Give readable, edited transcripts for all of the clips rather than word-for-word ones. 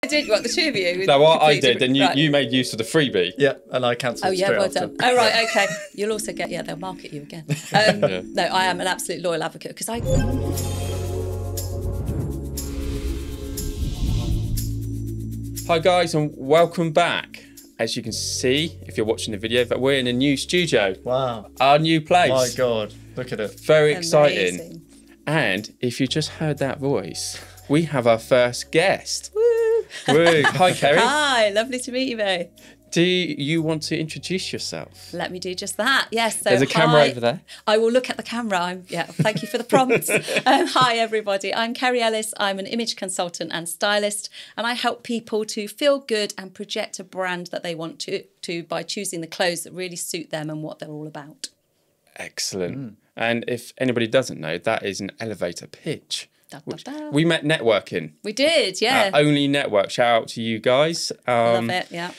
did. What, the two of you? No, what I did, and you made use of the freebie. Yeah, and I cancelled. Oh yeah, straight well after. done. Oh right, okay. You'll also get, they'll market you again. No, I am an absolute loyal advocate because I. Hi guys, and welcome back. As you can see, if you're watching the video, that we're in a new studio. Wow. Our new place. My God, look at it. Very exciting. Amazing. And if you just heard that voice, we have our first guest. Woo. Woo. Hi, Kerrie. Hi, lovely to meet you both. Do you want to introduce yourself? Let me do just that. Yes. So There's a camera over there. I will look at the camera. Thank you for the prompt. Hi, everybody. I'm Kerrie Ellis. I'm an image consultant and stylist, and I help people to feel good and project a brand that they want to by choosing the clothes that really suit them and what they're all about. Excellent. And if anybody doesn't know, that is an elevator pitch. Da, da, da. We met networking. We did, yeah. Only network. Shout out to you guys. Love it, yeah.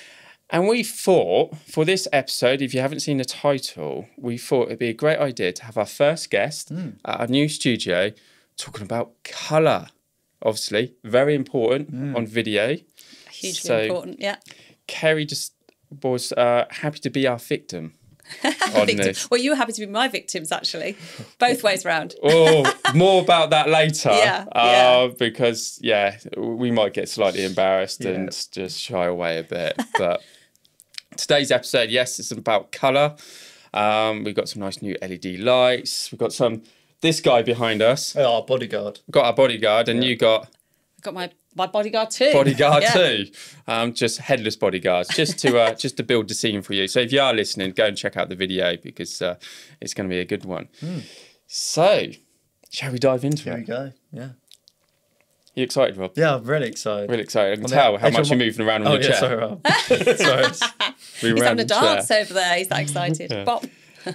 And we thought, for this episode, if you haven't seen the title, we thought it'd be a great idea to have our first guest at our new studio talking about colour. Obviously, very important on video. Hugely important, yeah. Kerrie just was happy to be our victim on this. Well, you were happy to be my victims, actually. Both ways round. Oh, more about that later. Yeah. Because, we might get slightly embarrassed and just shy away a bit. But today's episode, yes, it's about colour. We've got some nice new LED lights. We've got this guy behind us. Oh, our bodyguard. We've got our bodyguard, and you got... I've got my bodyguard too. Bodyguard too. Just headless bodyguards, just to build the scene for you. So if you are listening, go and check out the video because it's going to be a good one. So, shall we dive into it? Here we go, yeah. You excited, Rob? Yeah, I'm really excited. Really excited. I can tell how much you're moving around on your chair. Sorry, Rob. Sorry. He's having a dance over there. He's that excited. Yeah. Bop.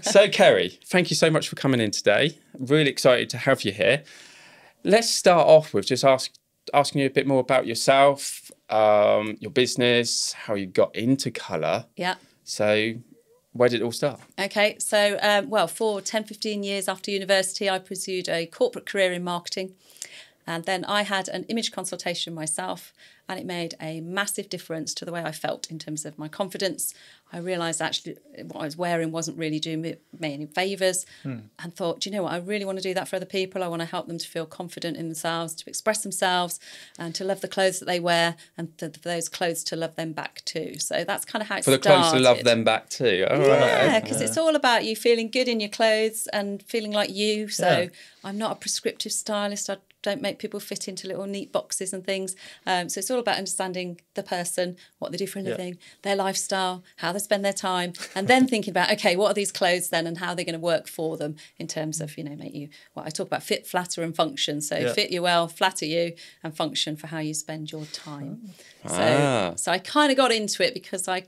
So, Kerrie, thank you so much for coming in today. Really excited to have you here. Let's start off with just asking you a bit more about yourself, your business, how you got into colour. Yeah. So, where did it all start? Okay, so, for 10, 15 years after university, I pursued a corporate career in marketing. And then I had an image consultation myself, and it made a massive difference to the way I felt in terms of my confidence. I realised actually what I was wearing wasn't really doing me any favours, and thought, do you know what, I really want to do that for other people. I want to help them to feel confident in themselves, to express themselves, and to love the clothes that they wear, and for those clothes to love them back too. So that's kind of how it started. For the clothes to love them back too. All yeah, because it's all about you feeling good in your clothes and feeling like you. So I'm not a prescriptive stylist. I don't make people fit into little neat boxes and things. So it's all about understanding the person, what they do for a living, their lifestyle, how they spend their time, and then thinking about, okay, what are these clothes then and how they're going to work for them in terms of, make you, I talk about fit, flatter and function. So fit you well, flatter you, and function for how you spend your time. So I kind of got into it because I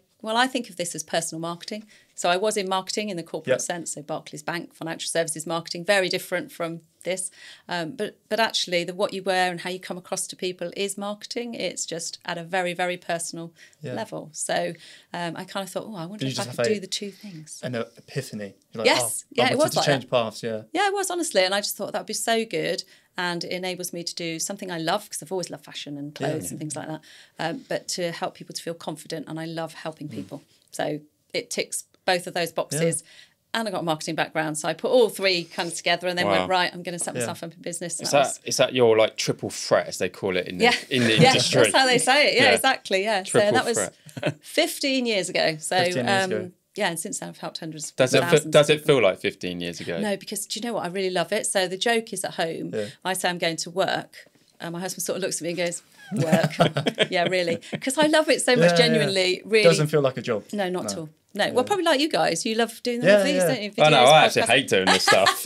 think of this as personal marketing. So I was in marketing in the corporate sense, so Barclays Bank, financial services marketing, very different from this. But actually, what you wear and how you come across to people is marketing. It's just at a very, very personal level. So I kind of thought, I wonder if I could do the two things. An epiphany. You're like, it was to like change that. paths, Yeah, it was, honestly. And I just thought that would be so good. And it enables me to do something I love, because I've always loved fashion and clothes and things like that, but to help people to feel confident, and I love helping people. So it ticks both of those boxes. And I got a marketing background, so I put all three kind of together and then went, right, I'm going to set myself up in business. Is that your like triple threat, as they call it in the industry? That's how they say it. Yeah, exactly. Yeah. Triple so that threat. was 15 years ago. So 15 years ago. Yeah, and since then I've helped hundreds of thousands. Does it feel like 15 years ago? No, because do you know what? I really love it. So the joke is, at home, I say I'm going to work, and my husband sort of looks at me and goes, work? Yeah, really? Because I love it so much, genuinely, really. Doesn't feel like a job. No, not at all. No, well, probably like you guys. You love doing the movies, don't you? Videos, I actually hate doing this stuff.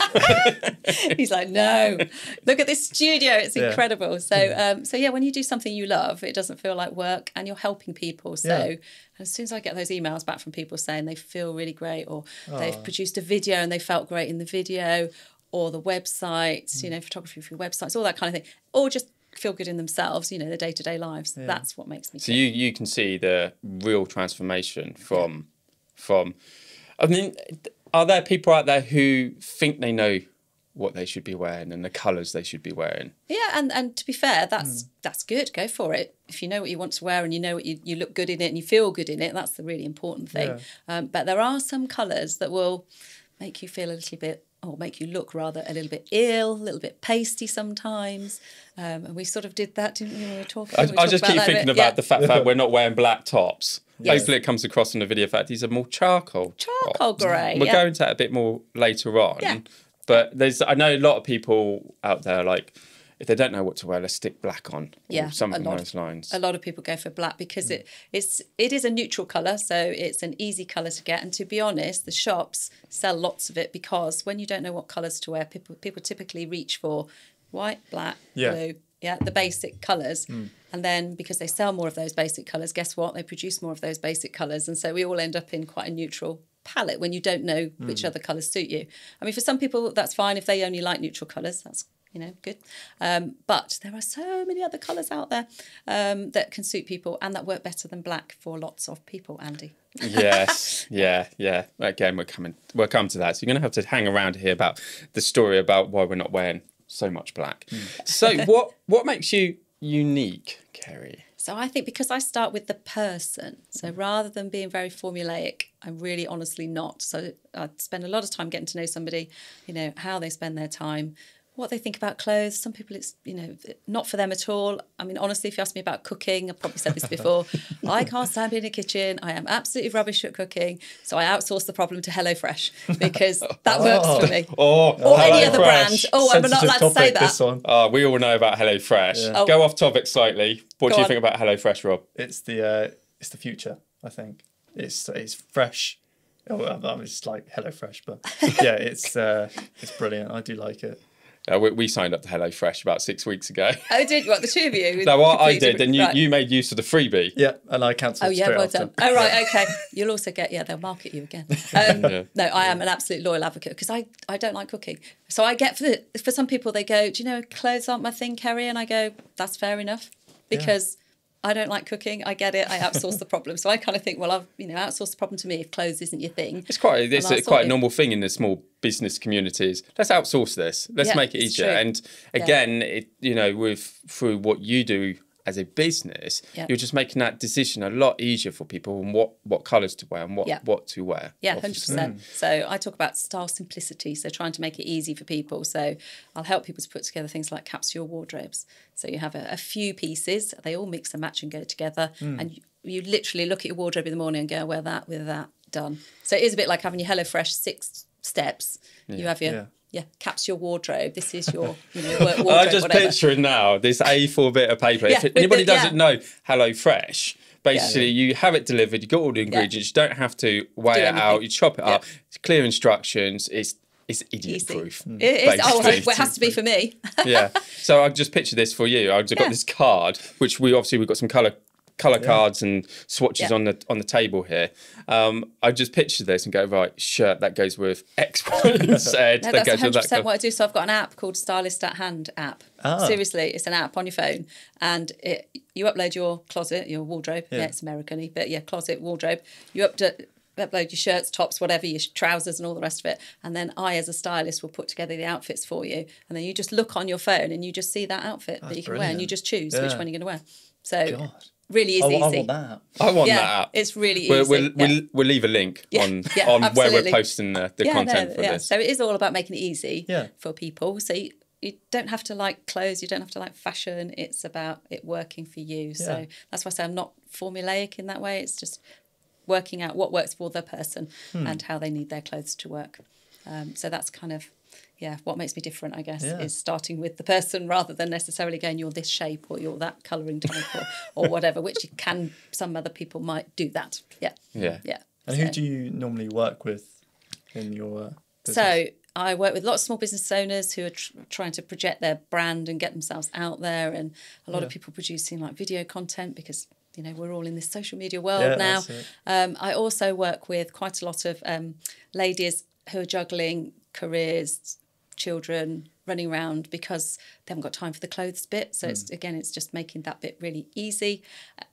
He's like, no, look at this studio. It's incredible. So, when you do something you love, it doesn't feel like work, and you're helping people. So as soon as I get those emails back from people saying they feel really great, or they've produced a video and they felt great in the video, or the websites, photography for your websites, all that kind of thing, or just feel good in themselves, their day-to-day lives. That's what makes me so you can see the real transformation from I mean, are there people out there who think they know what they should be wearing and the colours they should be wearing. Yeah, and to be fair, that's good. Go for it. If you know what you want to wear and you know what you look good in it and you feel good in it, that's the really important thing. Yeah. But there are some colours that will make you feel a little bit, or make you look rather a little bit ill, a little bit pasty sometimes. And we sort of did that, didn't we? We were talking. I just keep thinking about the fact that we're not wearing black tops. Yes. Hopefully it comes across in the video fact these are more charcoal tops. Grey. We'll go into that a bit more later on. Yeah. But I know a lot of people out there, like, if they don't know what to wear, let's stick black on. Or something along those lines. A lot of people go for black because it is a neutral colour, so it's an easy colour to get. And to be honest, the shops sell lots of it because when you don't know what colours to wear, people typically reach for white, black, blue, the basic colours. And then because they sell more of those basic colours, guess what? They produce more of those basic colours. And so we all end up in quite a neutral palette when you don't know which other colours suit you. I mean, for some people, that's fine. If they only like neutral colours, that's good. But there are so many other colours out there that can suit people and that work better than black for lots of people, Andy. Yes, yeah. Again, we'll come to that. So you're going to have to hang around to hear about the story about why we're not wearing so much black. So what makes you unique, Kerrie? So I think because I start with the person, so rather than being very formulaic, I'm really honestly not. So I spend a lot of time getting to know somebody, how they spend their time, what they think about clothes. Some people it's, not for them at all. I mean, honestly, if you ask me about cooking, I've probably said this before, I can't stand being in a kitchen. I am absolutely rubbish at cooking. So I outsource the problem to HelloFresh because that works for me. Or any other brand. Oh, I'm not allowed to say that. We all know about HelloFresh. Yeah. Go off topic slightly. What do you think about HelloFresh, Rob? It's the future, I think. It's fresh. It's like HelloFresh, but yeah, it's brilliant. I do like it. We signed up to HelloFresh about 6 weeks ago. Oh, did you? What, the two of you? No, I did. Then you made use of the freebie. Yeah, and I cancelled straight well after. done. Oh, right, okay. You'll also get, they'll market you again. No, I am an absolute loyal advocate because I don't like cooking. So I get, for some people, they go, do you know, clothes aren't my thing, Kerrie? And I go, that's fair enough because I don't like cooking. I get it. I outsource the problem. So I kind of think, well, I've outsourced the problem to me if clothes isn't your thing. It's quite a normal thing in the small business communities. Let's outsource this. Let's make it easier. True. And again, through what you do as a business, you're just making that decision a lot easier for people and what colours to wear and what to wear. Yeah, 100%. So I talk about style simplicity, so trying to make it easy for people. So I'll help people to put together things like capsule wardrobes. So you have a few pieces, they all mix and match and go together, and you literally look at your wardrobe in the morning and go, wear that with that, done. So it is a bit like having your HelloFresh 6 steps. You have your... Yeah, capsule wardrobe. This is your work wardrobe. I'm just picturing now this A4 bit of paper. If anybody doesn't know HelloFresh, basically you have it delivered, you've got all the ingredients, you don't have to weigh it out, you chop it up, it's clear instructions, it's idiot proof. It is. Oh, it has to be for me. Yeah. So I've just pictured this for you. I've just got this card, which we've got some colour cards and swatches on the table here. I just picture this and go, right, shirt that goes with X, Y, and Z. No, that's 100% what I do. So I've got an app called Stylist at Hand app. Seriously, it's an app on your phone, and you upload your closet, your wardrobe. Yeah, it's American-y, but closet, wardrobe. You upload your shirts, tops, whatever, your trousers and all the rest of it. And then I, as a stylist, will put together the outfits for you. And then you just look on your phone and you just see that outfit that you can wear and you just choose which one you're going to wear. So really is easy. I want that. I want that app. It's really easy. We'll leave a link on where we're posting the content for this. So it is all about making it easy for people. So you don't have to like clothes, you don't have to like fashion. It's about it working for you. So that's why I say I'm not formulaic in that way. It's just working out what works for the person and how they need their clothes to work. So that's kind of what makes me different, I guess, is starting with the person rather than necessarily going, you're this shape or you're that colouring type or whatever, which some other people might do that. Yeah. And who do you normally work with in your business? So I work with lots of small business owners who are trying to project their brand and get themselves out there, and a lot of people producing like video content because we're all in this social media world now. I also work with quite a lot of ladies who are juggling careers, children, running around because they haven't got time for the clothes bit. So it's just making that bit really easy.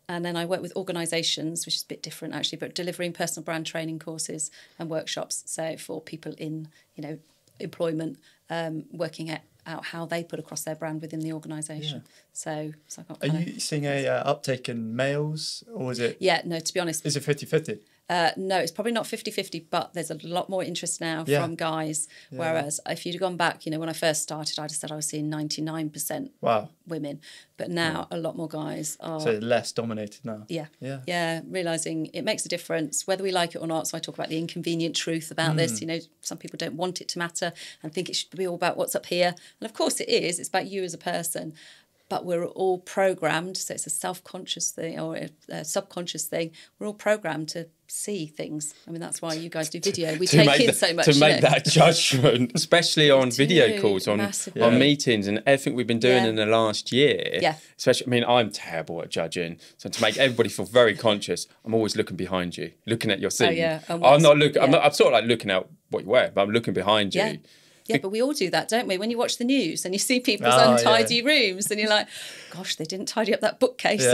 And then I work with organisations, which is a bit different actually, but delivering personal brand training courses and workshops. So for people in, employment, working out how they put across their brand within the organisation. So I got Are you seeing a uptake in males, or is it? Yeah, no, to be honest. Is it 50-50? No, it's probably not 50-50, but there's a lot more interest now from guys. Yeah. Whereas if you'd gone back, when I first started, I'd have said I was seeing 99% women. But now a lot more guys are... So less dominated now. Yeah, realising it makes a difference, whether we like it or not. So I talk about the inconvenient truth about this. Some people don't want it to matter and think it should be all about what's up here. And of course it is. It's about you as a person. But we're all programmed, so it's a self-conscious thing or a subconscious thing. We're all programmed to see things. I mean, that's why you guys do video. We take in so much. To make that judgment, especially on video calls, on meetings and everything we've been doing in the last year. Yeah. Especially, I mean, I'm terrible at judging. So to make everybody feel very conscious, I'm always looking behind you, looking at your scene. Oh, yeah. I'm not looking, I'm sort of like looking at what you wear, but I'm looking behind you. Yeah, but we all do that, don't we? When you watch the news and you see people's untidy rooms and you're like, gosh, they didn't tidy up that bookcase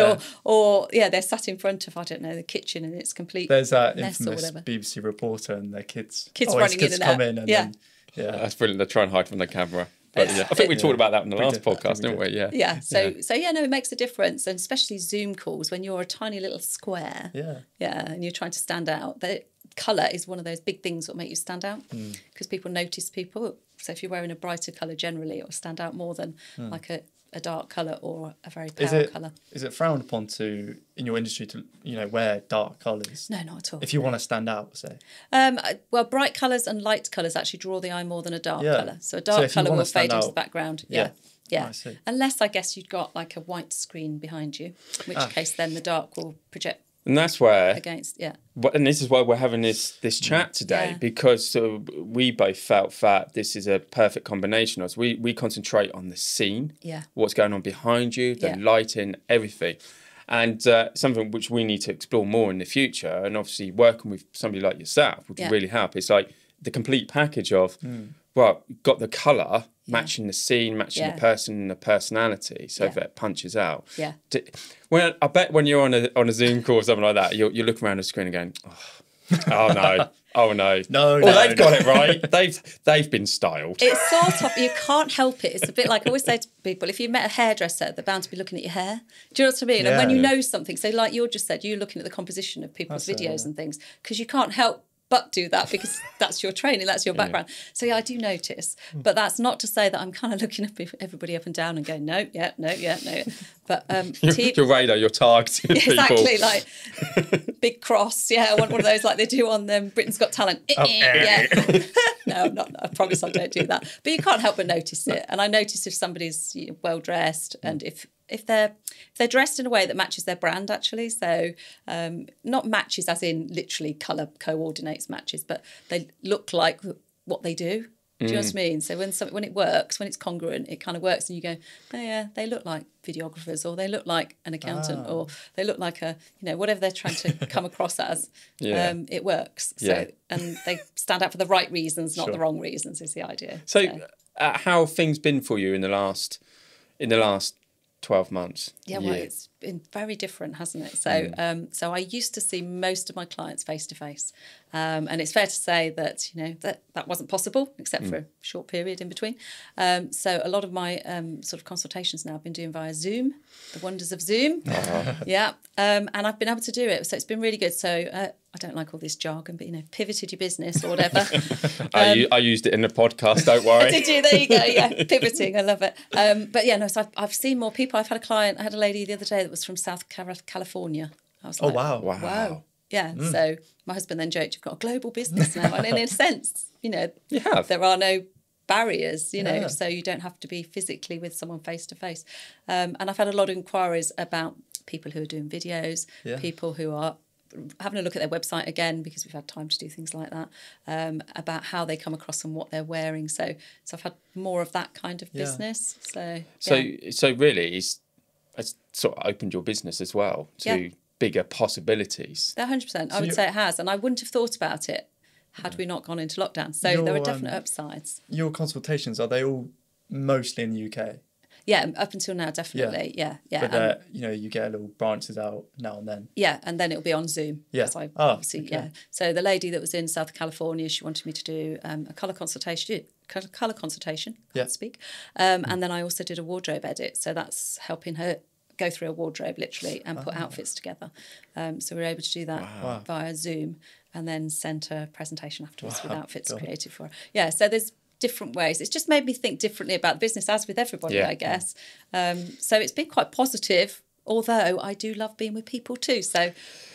or they're sat in front of, I don't know, the kitchen and it's complete There's that mess infamous or whatever. BBC reporter and their kids running in and out. And then, that's brilliant. They try and hide from the camera. But I think we talked about that in the last podcast, didn't we? Yeah. So it makes a difference, and especially Zoom calls when you're a tiny little square. And you're trying to stand out. The colour is one of those big things that make you stand out because people notice people. So if you're wearing a brighter colour, generally it will stand out more than like a dark colour or a very pale colour. Is it frowned upon in your industry to wear dark colours? No, not at all. If you want to stand out, say. Well, bright colours and light colours actually draw the eye more than a dark colour. So a dark colour will fade into the background. Yeah. Oh, unless I guess you've got like a white screen behind you, in which case then the dark will project. And that's where against and this is why we're having this chat today, because we both felt that this is a perfect combination of us. We concentrate on the scene, what's going on behind you, the lighting, everything, and something which we need to explore more in the future. And obviously working with somebody like yourself would really help. It's like the complete package of got the colour matching the scene, matching the person and the personality, so that it punches out. I bet when you're on a Zoom call or something like that, you're looking around the screen and going, oh no, they've got it right. They've been styled. It's sort of, you can't help it. It's a bit like I always say to people, if you met a hairdresser, they're bound to be looking at your hair. Do you know what I mean? And when you know something, so like you just said, you're looking at the composition of people's videos and things, because you can't help but do that because that's your training, that's your background. So I do notice, but that's not to say that I'm kind of looking at everybody up and down and going, no. But your radar, your targeting people. Exactly, like big cross. I want one of those like they do on Britain's Got Talent. No, I'm not. I promise I don't do that. But you can't help but notice it. And I notice if somebody's well dressed and if they're dressed in a way that matches their brand, actually. So not matches as in literally colour coordinates matches, but they look like what they do. Do you know what I mean? So when it works, when it's congruent, it kind of works, and you go, oh yeah, they look like videographers, or they look like an accountant, or they look like a whatever they're trying to come across as. It works. So and they stand out for the right reasons, not the wrong reasons. Is the idea. So how have things been for you in the last 12 months? Well, it's been very different, hasn't it? So so I used to see most of my clients face to face, and it's fair to say that that wasn't possible except for a short period in between. So a lot of my sort of consultations now I've been doing via Zoom, the wonders of Zoom. And I've been able to do it, so it's been really good. So I don't like all this jargon, but pivoted your business or whatever. I used it in the podcast, don't worry. Did you? There you go. Pivoting, I love it. But so I've seen more people. I had a lady the other day that was from South California. I was like, wow. Yeah. So my husband then joked, you've got a global business now, and in a sense, there are no barriers, so you don't have to be physically with someone face to face. And I've had a lot of inquiries about people who are doing videos, people who are having a look at their website again, because we've had time to do things like that, about how they come across and what they're wearing. So I've had more of that kind of business. So really, it's sort of opened your business as well to bigger possibilities. 100%. I would say it has, and I wouldn't have thought about it had we not gone into lockdown. So there are definite upsides. Your consultations, are they all mostly in the UK? Yeah, up until now, definitely. Yeah. But you know, you get little branches out now and then. Yeah, and then it'll be on Zoom. Yeah. Obviously, yeah. So the lady that was in South California, she wanted me to do a colour consultation. Can't speak. And then I also did a wardrobe edit. So that's helping her go through a wardrobe literally and put outfits together. So we were able to do that via Zoom and then send her a presentation afterwards with outfits created for her. Yeah, so there's different ways. It's just made me think differently about the business, as with everybody, I guess. So it's been quite positive, although I do love being with people too. So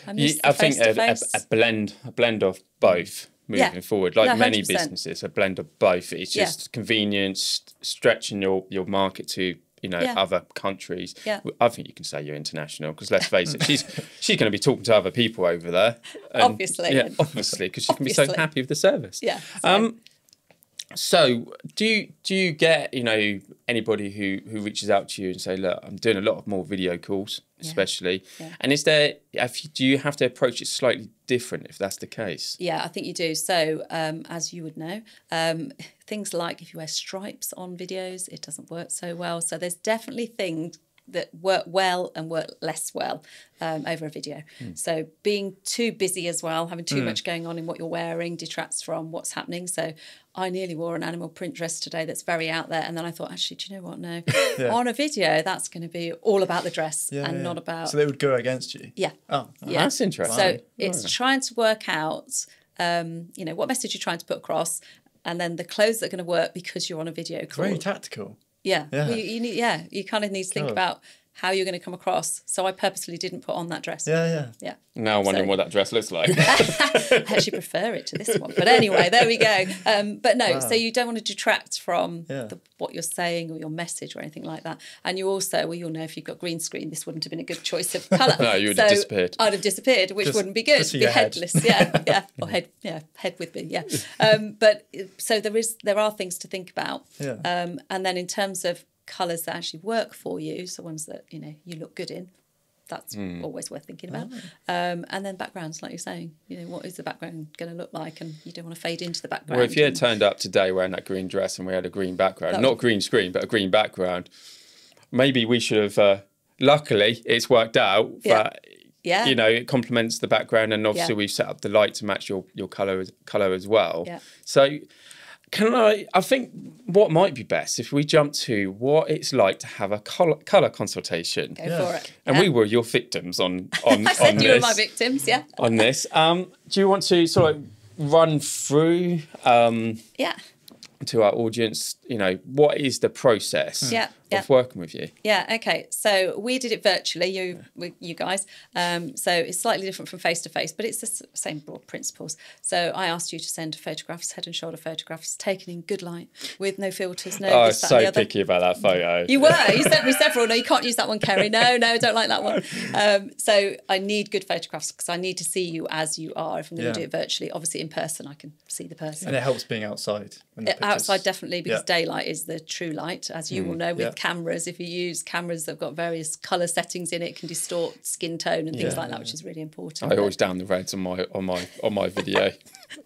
I miss the face-to-face. A blend of both moving forward. Like many 100%. businesses, a blend of both. It's just convenience, stretching your market to other countries. Yeah. I think you can say you're international because let's face it, she's going to be talking to other people over there. And, obviously, because she can be so happy with the service. Yeah. So do you get anybody who reaches out to you and say, look, I'm doing a lot of more video calls, especially, and do you have to approach it slightly different if that's the case? Yeah, I think you do. So as you would know, things like if you wear stripes on videos, it doesn't work so well. So there's definitely things that work well and work less well over a video. So being too busy as well, having too much going on in what you're wearing detracts from what's happening. So I nearly wore an animal print dress today that's very out there. And then I thought, actually, do you know what? No, on a video, that's going to be all about the dress and not about... So they would go against you? Yeah. Oh, yeah. That's interesting. So it's trying to work out, what message you're trying to put across and then the clothes that are going to work because you're on a video call. Very tactical. Yeah. Well, you kind of need to think about how you're going to come across. So I purposely didn't put on that dress. Yeah. Now I'm wondering what that dress looks like. I actually prefer it to this one. But anyway, there we go. But no, so you don't want to detract from what you're saying or your message or anything like that. And you also, you'll know if you've got green screen, this wouldn't have been a good choice of colour. No, you would have disappeared. I'd have disappeared, which wouldn't be good. Be headless. Or head with me, but so there are things to think about. And then in terms of colours that actually work for you, so ones that you look good in, that's always worth thinking about. And then backgrounds, like you're saying, what is the background going to look like, and you don't want to fade into the background. Well, if you had turned up today wearing that green dress and we had a green background, not green screen but a green background, maybe we should have luckily it's worked out, but it complements the background, and obviously we've set up the light to match your colour as well. So I think what might be best if we jump to what it's like to have a colour consultation. Go for it. And we were your victims on I said on you this, were my victims, on this. Do you want to sort of run through to our audience, what is the process of working with you? Yeah, okay. So we did it virtually, you guys. So it's slightly different from face-to-face, but it's the same broad principles. So I asked you to send photographs, head and shoulder photographs, taken in good light, with no filters, no this, that, and the other. Picky about that photo. You were. You sent me several. No, you can't use that one, Kerrie. No, don't like that one. So I need good photographs because I need to see you as you are. If I'm going to do it virtually, obviously in person, I can see the person. And it helps being outside. Outside, definitely, because daylight is the true light, as you will know with cameras. If you use cameras that have got various colour settings in it, can distort skin tone and things like that, which is really important. I always down the reds on my video.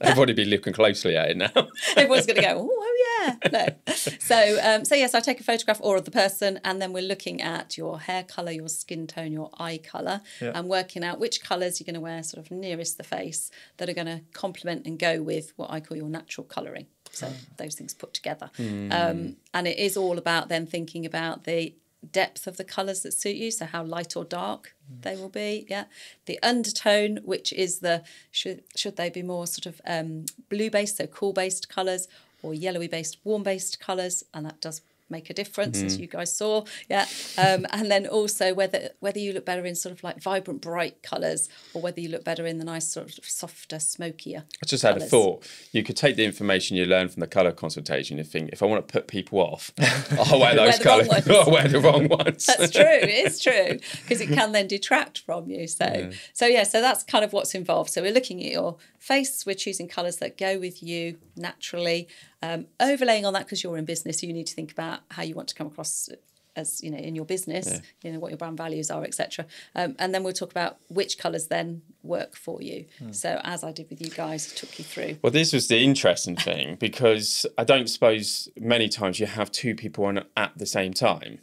Everybody be looking closely at it now. Everyone's going to go, oh yeah. No. So yes, I take a photograph or of the person, and then we're looking at your hair colour, your skin tone, your eye colour, and working out which colours you're going to wear sort of nearest the face that are going to complement and go with what I call your natural colouring. So those things put together. And it is all about then thinking about the depth of the colours that suit you, so how light or dark they will be. The undertone, which is the should they be more sort of blue based, so cool based colours, or yellowy based, warm based colours, and that does make a difference, as you guys saw. And then also whether you look better in sort of like vibrant bright colours, or whether you look better in the nice sort of softer, smokier I just had a thought. You could take the information you learn from the colour consultation and think, if I want to put people off, I'll wear those colours. I'll wear the wrong ones. That's true. It's true, because it can then detract from you. So that's kind of what's involved. So we're looking at your face. We're choosing colours that go with you naturally. Overlaying on that, because you're in business, you need to think about how you want to come across as in your business, what your brand values are, etc. And then we'll talk about which colours then work for you. So as I did with you guys, took you through. Well, this was the interesting thing, because I don't suppose many times you have two people on at the same time.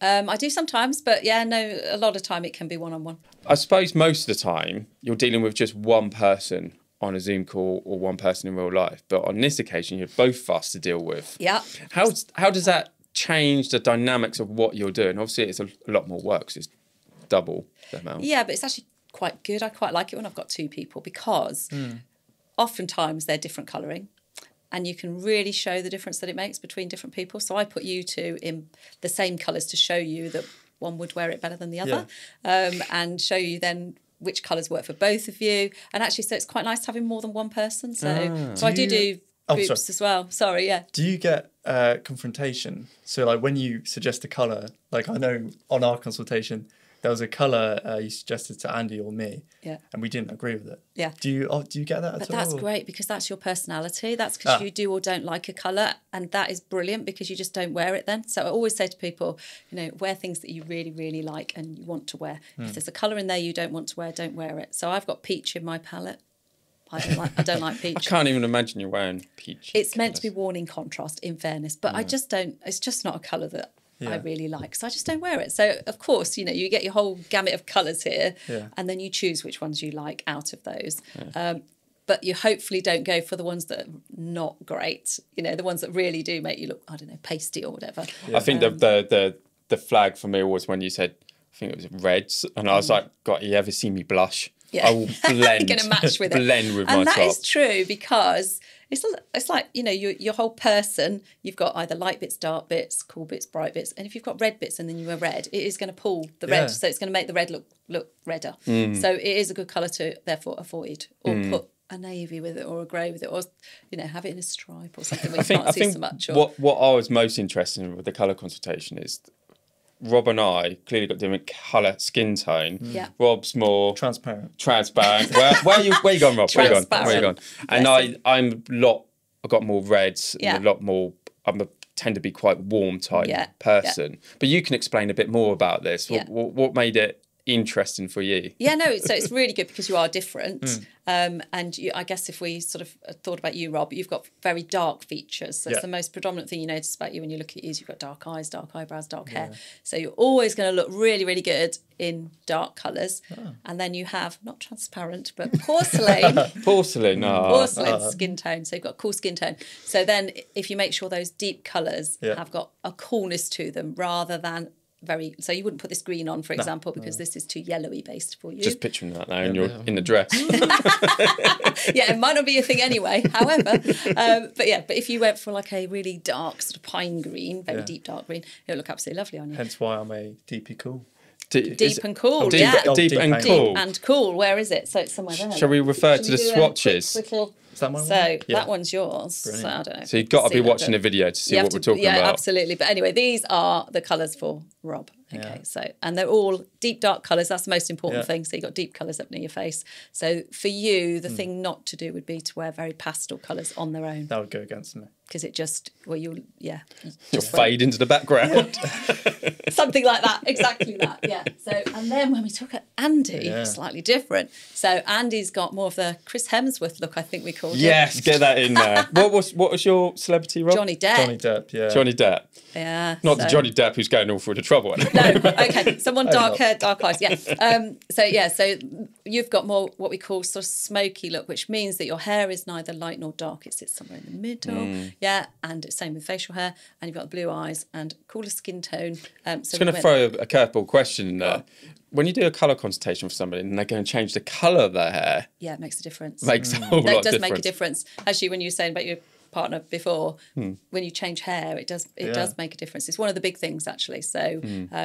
I do sometimes, but yeah, no, a lot of time it can be one-on-one. I suppose most of the time you're dealing with just one person on a Zoom call or one person in real life. But on this occasion, you have both of us to deal with. Yeah. How does that change the dynamics of what you're doing? Obviously, it's a lot more work 'cause it's double the amount. Yeah, but it's actually quite good. I quite like it when I've got two people because oftentimes they're different colouring. And you can really show the difference that it makes between different people. So I put you two in the same colours to show you that one would wear it better than the other, and show you then which colours work for both of you. And actually, so it's quite nice having more than one person. So I do groups as well. Sorry, yeah. Do you get confrontation? So like when you suggest a colour, like I know on our consultation, there was a colour you suggested to Andy or me, and we didn't agree with it. Yeah. Do you get that at all? But that's great because that's your personality. That's because you do or don't like a colour, and that is brilliant because you just don't wear it then. So I always say to people, wear things that you really, really like and you want to wear. If there's a colour in there you don't want to wear, don't wear it. So I've got peach in my palette. I don't like peach. I can't even imagine you wearing peach. It's meant to be worn in contrast, in fairness, but I just don't. It's just not a colour that I really like, so I just don't wear it. So of course, you get your whole gamut of colours here, and then you choose which ones you like out of those. But you hopefully don't go for the ones that are not great. The ones that really do make you look, I don't know, pasty or whatever. I think the flag for me was when you said, I think it was reds, and I was like, God, you ever see me blush? Yeah. I will blend. You're going to match with blend with my and top. that is true because it's like your whole person. You've got either light bits, dark bits, cool bits, bright bits, and if you've got red bits and then you wear red, it is going to pull the red, so it's going to make the red look redder. So it is a good colour to therefore avoid, or put a navy with it or a grey with it, or have it in a stripe or something where you can't see so much. Or... What I was most interested in with the colour consultation is Rob and I clearly got different colour skin tone. Yeah. Rob's more transparent. Where you going, Rob? Where you going? And Bless I got more reds and a lot more. Tend to be quite warm type person. But you can explain a bit more about this. What made it interesting for you? Yeah, no, so it's really good because you are different. And I guess if we sort of thought about you, Rob, you've got very dark features. That's the most predominant thing you notice about you when you look at you is you've got dark eyes, dark eyebrows, dark hair. So you're always going to look really, really good in dark colours. And then you have, not transparent, but porcelain. Porcelain skin tone. So you've got a cool skin tone. So then if you make sure those deep colours have got a coolness to them rather than so you wouldn't put this green on, for example, because this is too yellowy based for you. Just picturing that now, and you're in the dress. Yeah, it might not be a thing anyway. However, but if you went for like a really dark sort of pine green, very deep dark green, it would look absolutely lovely on you. Hence why I'm a DP cool. Deep and cool. Deep and cool. Deep and cool. Where is it? So it's somewhere there. Shall we refer to the swatches? Is that one? So that one's yours. Brilliant. So I don't know. So you've got to be watching the video to see what we're talking about. Yeah, absolutely. But anyway, these are the colours for Rob. Okay, and they're all deep, dark colours. That's the most important thing. So you've got deep colours up near your face. So for you, the thing not to do would be to wear very pastel colours on their own. That would go against me. Because it just, you'll fade into the background. Something like that, exactly that, yeah. So, and then when we talk at Andy, slightly different. So Andy's got more of the Chris Hemsworth look, I think we called it. Yes, get that in there. What was your celebrity, Rob? Johnny Depp. Johnny Depp, yeah. Johnny Depp. Yeah. Not the Johnny Depp who's going all through the trouble. No, okay. Someone dark hair, dark eyes, yeah. So you've got more what we call sort of smoky look, which means that your hair is neither light nor dark. It sits somewhere in the middle. Yeah, and it's same with facial hair. And you've got blue eyes and cooler skin tone. I'm just going to throw a curveball question in there. When you do a colour consultation for somebody and they're going to change the colour of their hair... Yeah, it makes a difference. Makes a whole lot of difference. It does make a difference. Actually, when you were saying about your partner before, when you change hair, it does make a difference. It's one of the big things, actually. So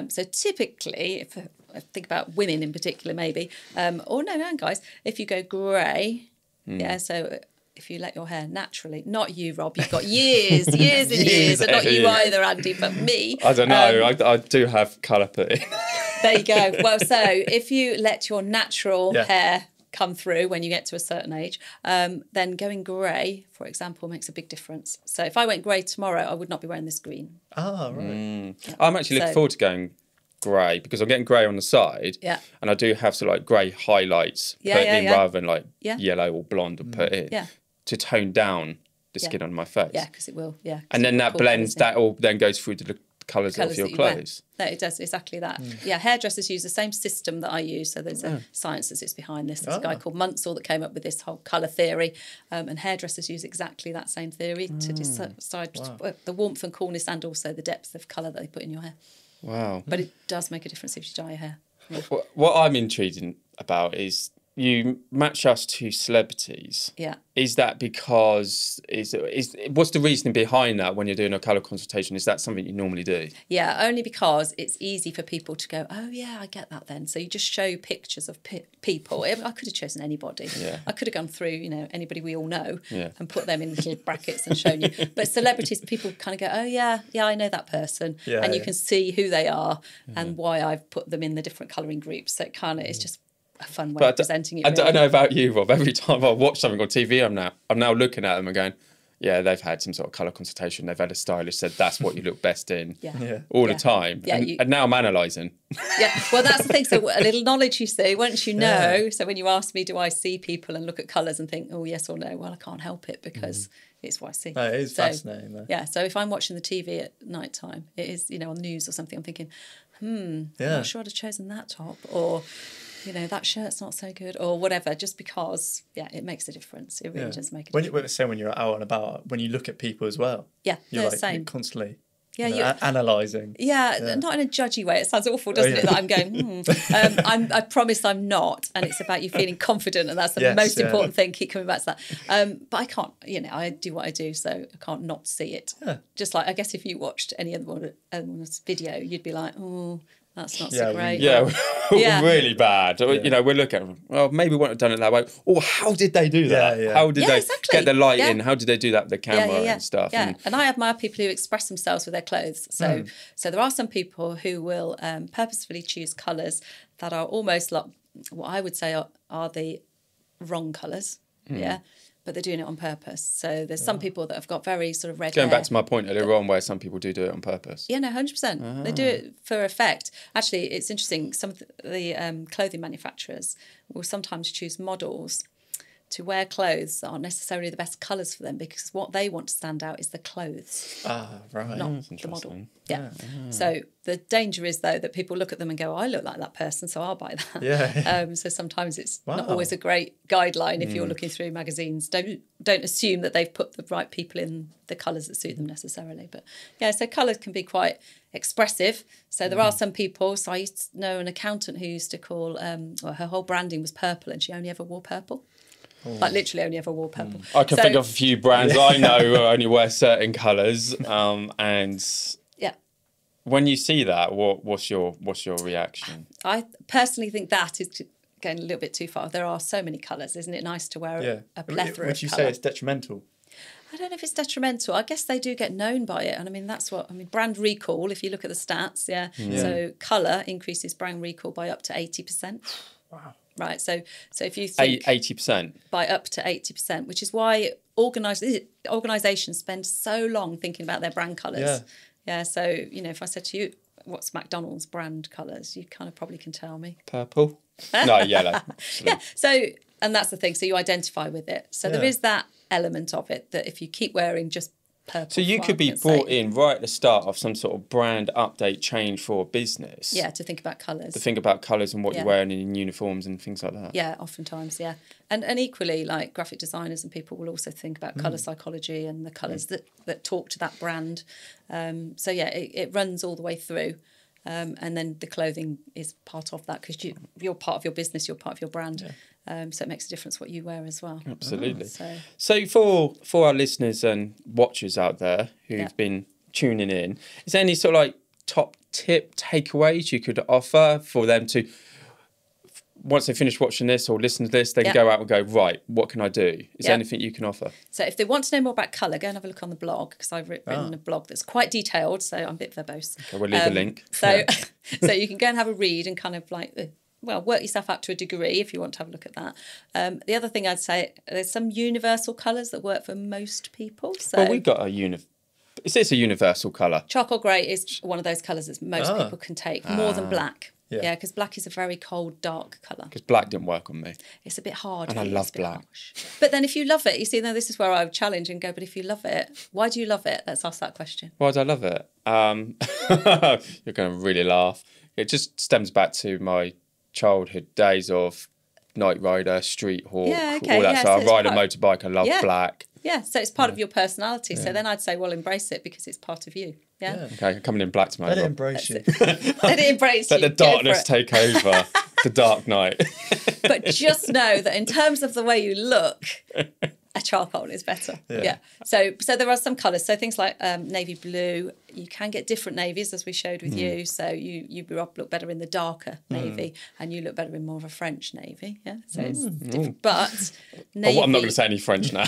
so typically, if I think about women in particular, maybe, or no, guys, if you go grey, so... If you let your hair naturally, not you, Rob, you've got years and years, and not you either, Andy, but me. I don't know, I do have colour put in. There you go. Well, so if you let your natural hair come through when you get to a certain age, then going grey, for example, makes a big difference. So if I went grey tomorrow, I would not be wearing this green. Ah, right. Yeah. I'm actually looking forward to going grey because I'm getting grey on the side, and I do have some like grey highlights put in rather than like yellow or blonde put in. Yeah. To tone down the skin on my face. Yeah, because it will, And then that blends, that all then goes through to the colours of your that you wear. clothes. No, it does exactly that. Yeah, hairdressers use the same system that I use. So there's a science that sits behind this. There's a guy called Munsell that came up with this whole colour theory, and hairdressers use exactly that same theory to decide the warmth and coolness and also the depth of colour that they put in your hair. Wow. But it does make a difference if you dye your hair. Yeah. What I'm intrigued about is you match us to celebrities. Yeah. Is that because what's the reasoning behind that when you're doing a colour consultation? Is that something you normally do? Yeah, only because it's easy for people to go, oh yeah, I get that then. So you just show pictures of people. I could have chosen anybody. Yeah. I could have gone through, anybody we all know and put them in little brackets and shown you. But celebrities, people kind of go, oh yeah, I know that person. Yeah, and you can see who they are and why I've put them in the different colouring groups. So it kind of, it's just a fun way of presenting it. I don't know about you, Rob. Every time I watch something on TV, I'm now looking at them and going, yeah, they've had some sort of colour consultation. They've had a stylist said that's what you look best in all the time. Yeah, and now I'm analysing. Yeah, well, that's the thing. So a little knowledge, you see, once you know. So when you ask me, do I see people and look at colours and think, oh, yes or no? Well, I can't help it because it's what I see. No, it is fascinating, though. Yeah, so if I'm watching the TV at night time, it is, on news or something, I'm thinking, I'm not sure I'd have chosen that top, or that shirt's not so good, or whatever, just because, it makes a difference. It really does make a difference. When you're out and about, when you look at people as well, you're same. Constantly you're analysing. Yeah, not in a judgy way. It sounds awful, doesn't it, that I'm going, I promise I'm not. And it's about you feeling confident, and that's the most important thing. Keep coming back to that. But I can't, I do what I do, so I can't not see it. Yeah. Just like, I guess if you watched any other one's video, you'd be like, oh, that's not so great. Really bad. Yeah. We're looking at, well, maybe we wouldn't have done it that way. Or how did they do that? Yeah. How did they get the light in? How did they do that with the camera and stuff? Yeah, and I admire people who express themselves with their clothes. So there are some people who will purposefully choose colours that are almost like what I would say are the wrong colours. Yeah. But they're doing it on purpose. So there's some people that have got very sort of red hair. Going back to my point earlier on, where some people do it on purpose. Yeah, no, 100%. They do it for effect. Actually, it's interesting. Some of the clothing manufacturers will sometimes choose models to wear clothes that aren't necessarily the best colours for them, because what they want to stand out is the clothes. Right. Not the model. Yeah. So the danger is, though, that people look at them and go, oh, I look like that person, so I'll buy that. Yeah. So sometimes it's not always a great guideline if you're looking through magazines. Don't assume that they've put the right people in the colours that suit them necessarily. But so colours can be quite expressive. So there are some people. So I used to know an accountant who used to call, her whole branding was purple, and she only ever wore purple. Like literally only ever wore purple. I can think of a few brands I know who only wear certain colours, and when you see that, what's your reaction? I personally think that is going a little bit too far. There are so many colours. Isn't it nice to wear a plethora of colour? Would you say it's detrimental? I don't know if it's detrimental. I guess they do get known by it. And I mean, brand recall, if you look at the stats, So colour increases brand recall by up to 80%. Wow. Right, so if you think 80%, by up to 80%, which is why organisations spend so long thinking about their brand colours. Yeah. So if I said to you, what's McDonald's brand colours, you kind of probably can tell me. Purple. No, yellow. Yeah. So, and that's the thing. So you identify with it. So there is that element of it that if you keep wearing just purple. So you could be brought in right at the start of some sort of brand update change for a business. Yeah, to think about colours. To think about colours and what you're wearing in uniforms and things like that. Yeah, oftentimes, yeah. And equally, like graphic designers and people will also think about colour psychology and the colours that talk to that brand. So yeah, it runs all the way through. And then the clothing is part of that, because you're part of your business, you're part of your brand. Yeah. So it makes a difference what you wear as well. Absolutely. So for our listeners and watchers out there who've been tuning in, is there any sort of like top tip takeaways you could offer for them to, once they finish watching this or listen to this, they can go out and go, right, what can I do? Is there anything you can offer? So if they want to know more about colour, go and have a look on the blog, because I've written a blog that's quite detailed, so I'm a bit verbose. Okay, we'll leave a link. So you can go and have a read and kind of like, work yourself up to a degree if you want to have a look at that. The other thing I'd say, there's some universal colours that work for most people. So we've got is this a universal colour? Charcoal grey is one of those colours that most people can take, more than black. Yeah, because black is a very cold, dark colour. Because black didn't work on me. It's a bit hard. And I love black. Harsh. But then if you love it, you see, now this is where I would challenge and go, but if you love it, why do you love it? Let's ask that question. Why do I love it? You're going to really laugh. It just stems back to my childhood days of night rider, street hawk, all that. So I ride a motorbike, I love black. Yeah, so it's part of your personality. So then I'd say, well, embrace it because it's part of you. Yeah. Okay, coming in black tomorrow. Let it embrace you. Let it embrace you. Let the darkness take over. The dark night. But just know that in terms of the way you look, a charcoal is better. Yeah. So there are some colours. So things like navy blue. You can get different navies, as we showed with you. So you look better in the darker navy, and you look better in more of a French navy. Yeah. So it's different. But navy. I'm not going to say any French now.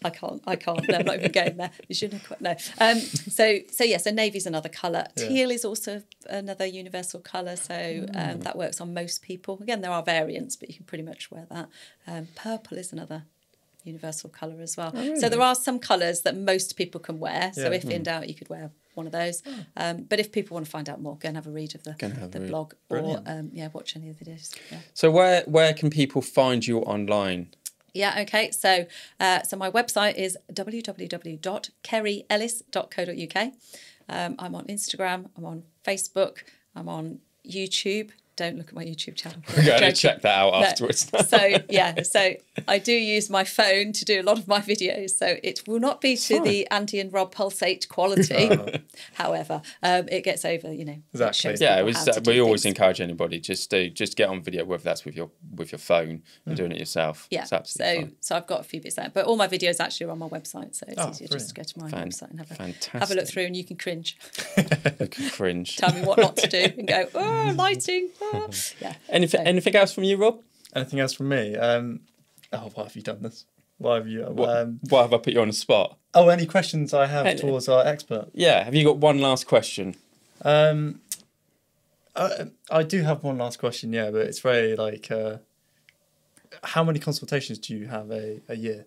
I can't. No, I'm not even going there. You shouldn't have. No. So navy's another colour. Teal is also another universal colour. So that works on most people. Again, there are variants, but you can pretty much wear that. Purple is another universal colour as well. Oh, really? So there are some colours that most people can wear. So if in doubt, you could wear one of those. But if people want to find out more, go and have a read of the blog. Brilliant. Or watch any of the videos. Yeah. So where can people find you online? Yeah, okay. So my website is www.kerrieellis.co.uk. I'm on Instagram, I'm on Facebook, I'm on YouTube. Don't look at my YouTube channel. We're going to check that out afterwards. So I do use my phone to do a lot of my videos. So it will not be to the Andy and Rob Pulsate quality. However, it gets over, Exactly. Yeah, we always encourage anybody just get on video, whether that's with your phone and doing it yourself. Yeah. It's absolutely fine. So I've got a few bits there, but all my videos actually are on my website. So it's easier just to go to my website and have a look through, and you can cringe. Tell me what not to do and go, oh, lighting. Yeah. Anything else from you, Rob? Anything else from me? Why have you done this? Why have you? Why have I put you on the spot? Oh, any questions I have towards our expert? Yeah. Have you got one last question? I do have one last question. Yeah, but it's very how many consultations do you have a year?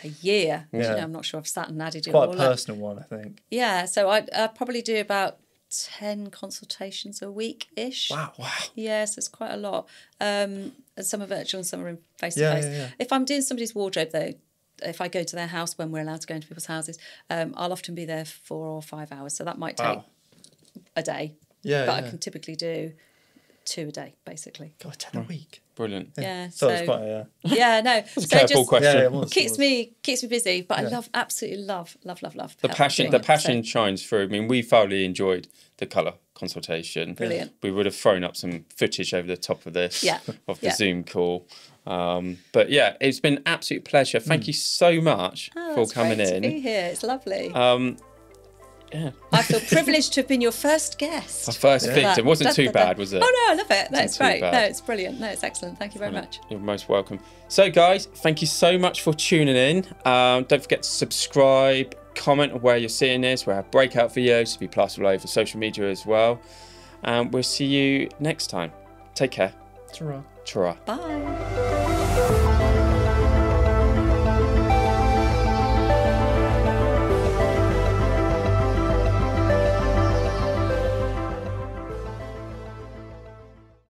A year? Yeah. I'm not sure I've sat and added it all. Quite a personal one, I think. Yeah. So I probably do about 10 consultations a week-ish. Wow. Yeah, so it's quite a lot. And some are virtual and some are in face-to-face. Yeah. If I'm doing somebody's wardrobe, though, if I go to their house when we're allowed to go into people's houses, I'll often be there 4 or 5 hours. So that might take a day. Yeah, but I can typically do 2 a day, basically. God, 10 a week. Brilliant. Yeah. So it's quite a... Yeah, no. It's a careful question. Yeah, it was, keeps me busy, but I absolutely love. The passion shines through. I mean, we thoroughly enjoyed the colour consultation. Brilliant. We would have thrown up some footage over the top of this, of the Zoom call. But yeah, it's been an absolute pleasure. Thank you so much for coming in. To be here. It's lovely. Yeah. I feel privileged to have been your first guest. My first victim. Wasn't too bad, was it? Oh, no, I love it. No, it's great. No, it's brilliant. No, it's excellent. Thank you very much. You're most welcome. So, guys, thank you so much for tuning in. Don't forget to subscribe, comment where you're seeing this. We'll have breakout videos to be plastered all over social media as well. We'll see you next time. Take care. Ta-ra. Ta-ra. Bye.